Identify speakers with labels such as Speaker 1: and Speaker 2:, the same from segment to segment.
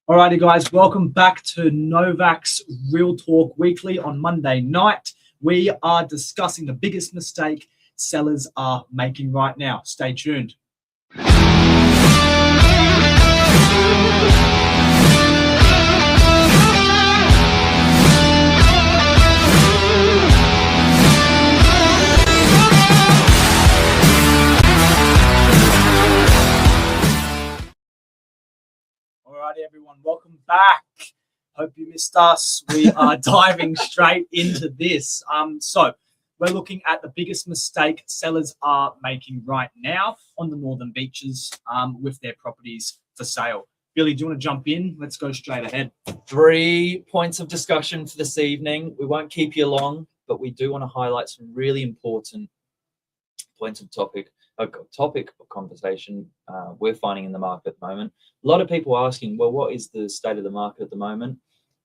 Speaker 1: Alrighty, guys, welcome back to Novak's Real Talk Weekly on Monday night. We are discussing the biggest mistake sellers are making right now. Stay tuned. Alrighty, everyone, welcome back. Hope you missed us. We are diving straight into this. So we're looking at the biggest mistake sellers are making right now on the northern beaches with their properties for sale. Billy, do you want to jump in? Let's go straight ahead.
Speaker 2: 3 points of discussion for this evening. We won't keep you long, but we do want to highlight some really important points of topic of conversation we're finding in the market at the moment. A lot of people are asking, well, what is the state of the market at the moment?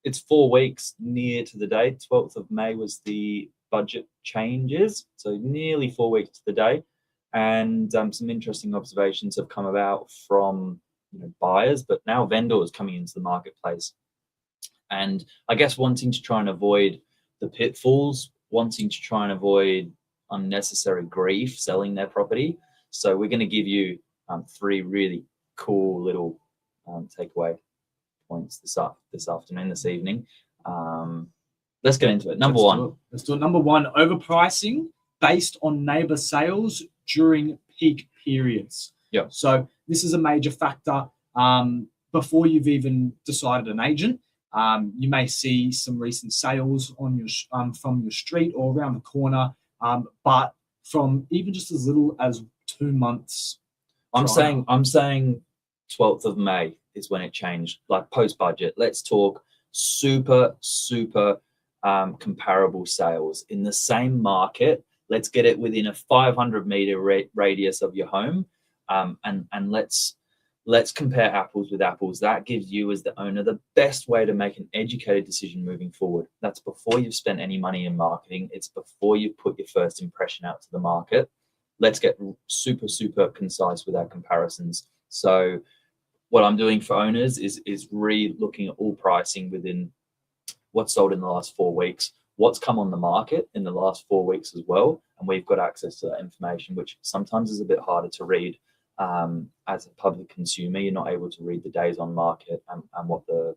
Speaker 2: It's 4 weeks near to the day. 12th of May was the budget changes, so nearly 4 weeks to the day. And some interesting observations have come about from buyers, but now vendors coming into the marketplace. And I guess wanting to try and avoid the pitfalls, wanting to try and avoid unnecessary grief selling their property. So we're going to give you 3 really cool little takeaway points this afternoon, this evening. Let's get into it.
Speaker 1: Let's do it. Number one, overpricing based on neighbor sales during peak periods.
Speaker 2: Yeah.
Speaker 1: So this is a major factor before you've even decided an agent. You may see some recent sales on your from your street or around the corner, but from even just as little as 2 months.
Speaker 2: I'm saying 12th of May is when it changed, like post budget. Let's talk super comparable sales in the same market. Let's get it within a 500-meter radius of your home, and let's compare apples with apples. That gives you, as the owner, the best way to make an educated decision moving forward. That's before you've spent any money in marketing. It's before you put your first impression out to the market. Let's get super concise with our comparisons. So what I'm doing for owners is re-looking at all pricing within what's sold in the last 4 weeks, what's come on the market in the last 4 weeks as well. And we've got access to that information, which sometimes is a bit harder to read. As a public consumer, you're not able to read the days on market and what the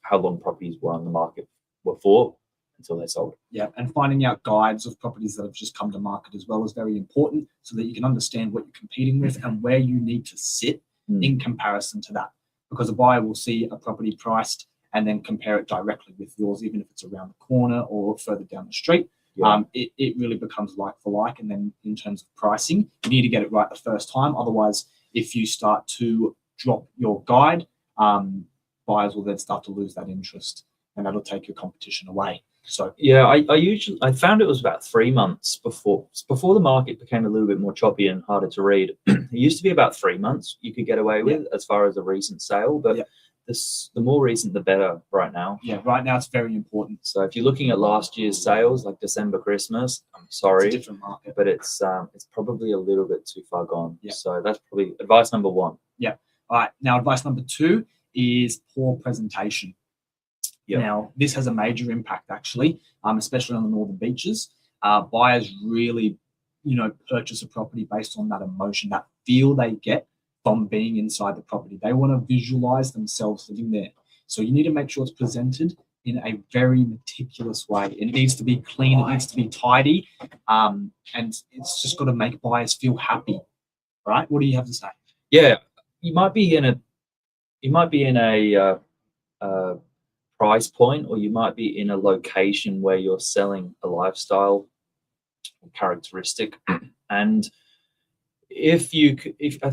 Speaker 2: how long properties were on the market were for until they're sold.
Speaker 1: Yeah, and finding out guides of properties that have just come to market as well is very important, so that you can understand what you're competing with and where you need to sit in comparison to that. Because a buyer will see a property priced and then compare it directly with yours, even if it's around the corner or further down the street. Yeah. It really becomes like for like. And then in terms of pricing, you need to get it right the first time. Otherwise, if you start to drop your guide, buyers will then start to lose that interest, and that'll take your competition away. So
Speaker 2: yeah, I found it was about 3 months before the market became a little bit more choppy and harder to read. It used to be about 3 months you could get away with as far as a recent sale, but the more recent the better right now.
Speaker 1: Yeah, right now it's very important.
Speaker 2: So if you're looking at last year's sales, like December, Christmas, I'm sorry,
Speaker 1: it's a different market,
Speaker 2: but it's probably a little bit too far gone.
Speaker 1: Yeah.
Speaker 2: So that's probably advice number 1.
Speaker 1: Yeah. All right. Now, advice number 2 is poor presentation. Yep. Now, this has a major impact, actually, especially on the northern beaches. Buyers really, purchase a property based on that emotion, that feel they get from being inside the property. They want to visualize themselves living there. So you need to make sure it's presented in a very meticulous way. It needs to be clean. It needs to be tidy. And it's just got to make buyers feel happy. All right? What do you have to say?
Speaker 2: Yeah, you might be in a price point, or you might be in a location where you're selling a lifestyle characteristic, and if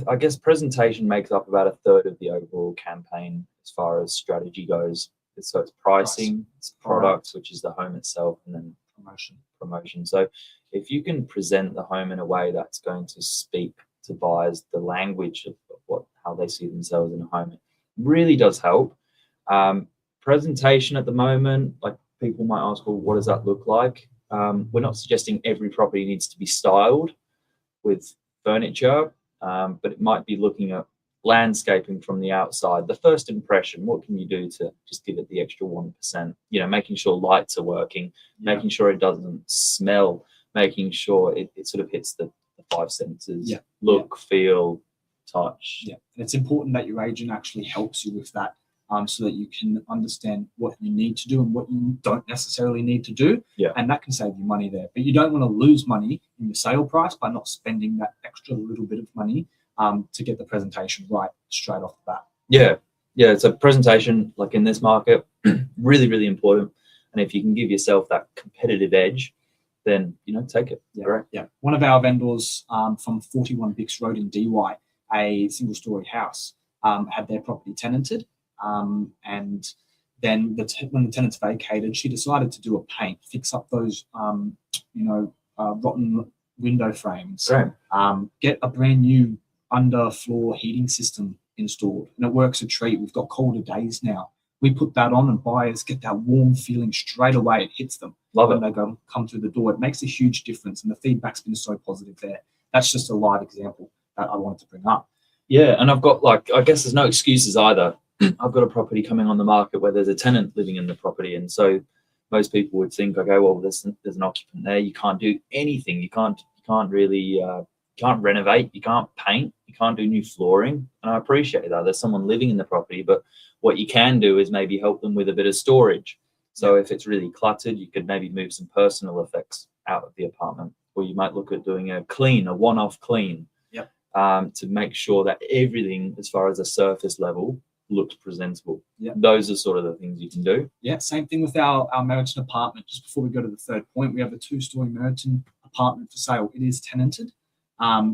Speaker 2: I guess presentation makes up about 1/3 of the overall campaign as far as strategy goes. So it's pricing, it's products, which is the home itself, and then promotion. So if you can present the home in a way that's going to speak to buyers the language of how they see themselves in a home, it really does help. Presentation at the moment, like people might ask, well, what does that look like? We're not suggesting every property needs to be styled with furniture, but it might be looking at landscaping from the outside, the first impression, what can you do to just give it the extra 1%? You know, making sure lights are working, making sure it doesn't smell, making sure it sort of hits the five senses, look, feel, touch.
Speaker 1: Yeah, and it's important that your agent actually helps you with that, so that you can understand what you need to do and what you don't necessarily need to do.
Speaker 2: Yeah.
Speaker 1: And that can save you money there. But you don't want to lose money in your sale price by not spending that extra little bit of money to get the presentation right straight off the bat.
Speaker 2: Yeah. So presentation, like in this market, really, really important. And if you can give yourself that competitive edge, then, you know, take it.
Speaker 1: Yeah.
Speaker 2: Correct.
Speaker 1: Yeah. One of our vendors from 41 Bix Road in DY, a single-story house, had their property tenanted, and then when the tenants vacated, she decided to do a paint, fix up those, rotten window frames,
Speaker 2: Right.
Speaker 1: get a brand new underfloor heating system installed, and it works a treat. We've got colder days now. We put that on, and buyers get that warm feeling straight away. It hits them when they come through the door. It makes a huge difference, and the feedback's been so positive there. That's just a live example that I wanted to bring up.
Speaker 2: Yeah, and I've got, like, I guess there's no excuses either. I've got a property coming on the market where there's a tenant living in the property, and so most people would think, okay, well, there's an occupant there. You can't do anything. You can't really can't renovate. You can't paint. You can't do new flooring. And I appreciate that. There's someone living in the property, but what you can do is maybe help them with a bit of storage. So if it's really cluttered, you could maybe move some personal effects out of the apartment, or you might look at doing a one-off clean. To make sure that everything, as far as a surface level, looks presentable. Those are sort of the things you can do.
Speaker 1: Same thing with our Meriton apartment. Just before we go to the third point, we have a 2-story Meriton apartment for sale. It is tenanted.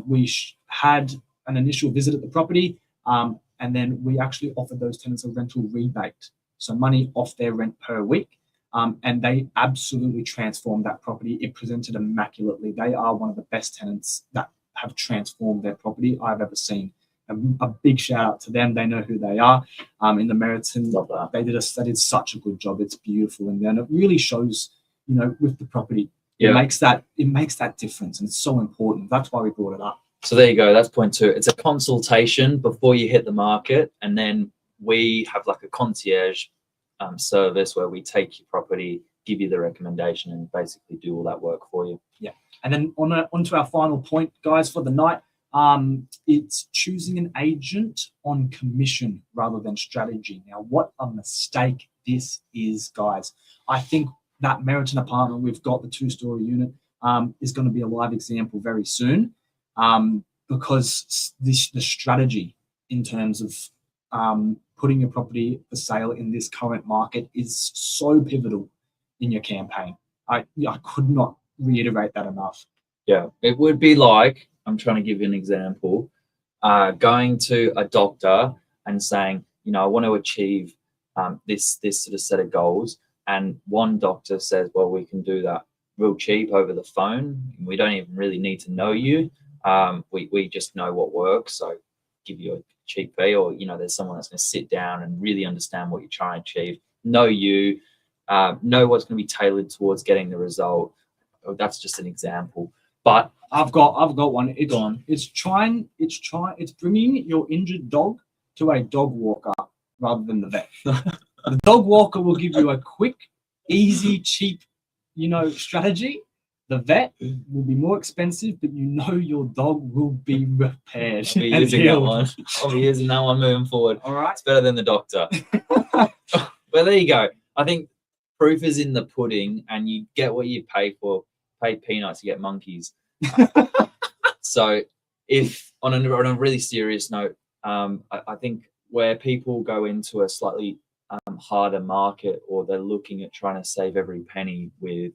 Speaker 1: We had an initial visit at the property, and then we actually offered those tenants a rental rebate, so money off their rent per week, and they absolutely transformed that property. It presented immaculately. They are one of the best tenants that have transformed their property I've ever seen. A big shout out to them. They know who they are. In the Meriton, they did such a good job. It's beautiful, and then it really shows, with the property. It makes that difference, and it's so important. That's why we brought it up.
Speaker 2: So there you go. That's point 2. It's a consultation before you hit the market, and then we have like a concierge service where we take your property, give you the recommendation, and basically do all that work for you.
Speaker 1: Yeah. And then on to our final point, guys, for the night. It's choosing an agent on commission rather than strategy. Now, what a mistake this is, guys. I think that Meriton apartment, we've got the 2-story unit, is going to be a live example very soon, because the strategy in terms of putting your property for sale in this current market is so pivotal in your campaign. I could not reiterate that enough.
Speaker 2: Yeah, it would be like, I'm trying to give you an example, going to a doctor and saying, I want to achieve this sort of set of goals. And one doctor says, well, we can do that real cheap over the phone. We don't even really need to know you. We just know what works. So give you a cheap fee, or, there's someone that's going to sit down and really understand what you're trying to achieve, know you, know what's going to be tailored towards getting the result. That's just an example. But
Speaker 1: I've got one. It's bringing your injured dog to a dog walker rather than the vet. The dog walker will give you a quick, easy, cheap, strategy. The vet will be more expensive, but your dog will be repaired.
Speaker 2: I'll be using that one. I'll be using that one moving forward.
Speaker 1: All right.
Speaker 2: It's better than the doctor. Well, there you go. I think proof is in the pudding, and you get what you pay for. Pay peanuts, you get monkeys. So if on a really serious note, I think where people go into a slightly harder market, or they're looking at trying to save every penny with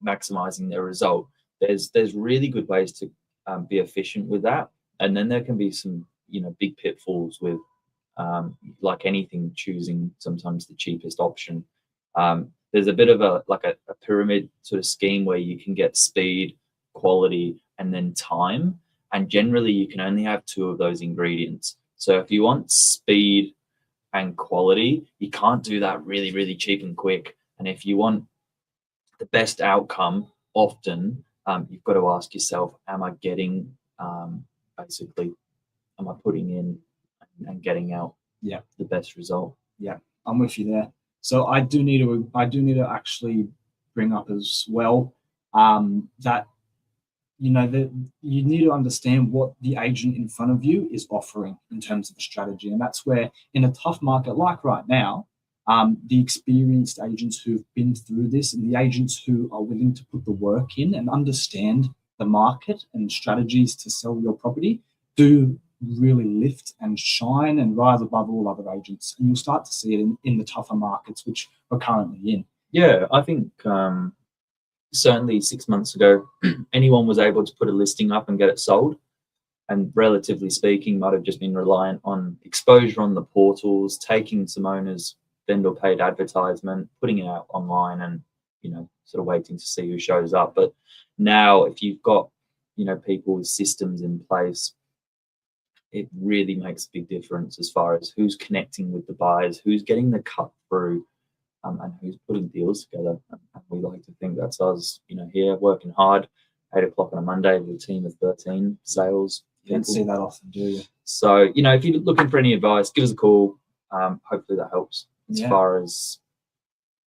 Speaker 2: maximizing their result, there's really good ways to be efficient with that. And then there can be some big pitfalls with like anything, choosing sometimes the cheapest option. There's a bit of a pyramid sort of scheme where you can get speed, quality, and then time. And generally you can only have 2 of those ingredients. So if you want speed and quality, you can't do that really, really cheap and quick. And if you want the best outcome, often you've got to ask yourself, am I getting basically am I putting in and getting out the best result?
Speaker 1: I'm with you there. So I do need to actually bring up as well that that you need to understand what the agent in front of you is offering in terms of a strategy, and that's where in a tough market like right now, the experienced agents who've been through this and the agents who are willing to put the work in and understand the market and strategies to sell your property do really lift and shine and rise above all other agents. And you'll start to see it in the tougher markets which we're currently in.
Speaker 2: Yeah, I think certainly 6 months ago, anyone was able to put a listing up and get it sold. And relatively speaking, might have just been reliant on exposure on the portals, taking some owners' vendor paid advertisement, putting it out online and, sort of waiting to see who shows up. But now if you've got, people with systems in place, it really makes a big difference as far as who's connecting with the buyers, who's getting the cut through, and who's putting deals together. And we like to think that's us, here working hard, 8 o'clock on a Monday with a team of 13 sales.
Speaker 1: You don't see that often, do you?
Speaker 2: So, if you're looking for any advice, give us a call. Hopefully that helps as far as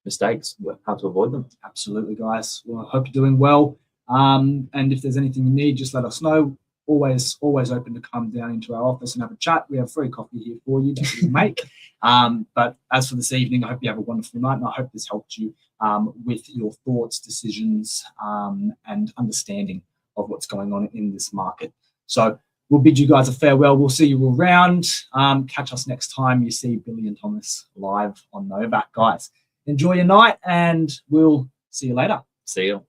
Speaker 2: mistakes, how to avoid them.
Speaker 1: Absolutely, guys. Well, I hope you're doing well. And if there's anything you need, just let us know. Always open to come down into our office and have a chat. We have free coffee here for you that we make. But as for this evening, I hope you have a wonderful night, and I hope this helped you with your thoughts, decisions, and understanding of what's going on in this market. So we'll bid you guys a farewell. We'll see you around. Catch us next time you see Billy and Thomas live on Novak, guys. Enjoy your night, and we'll see you later.
Speaker 2: See you.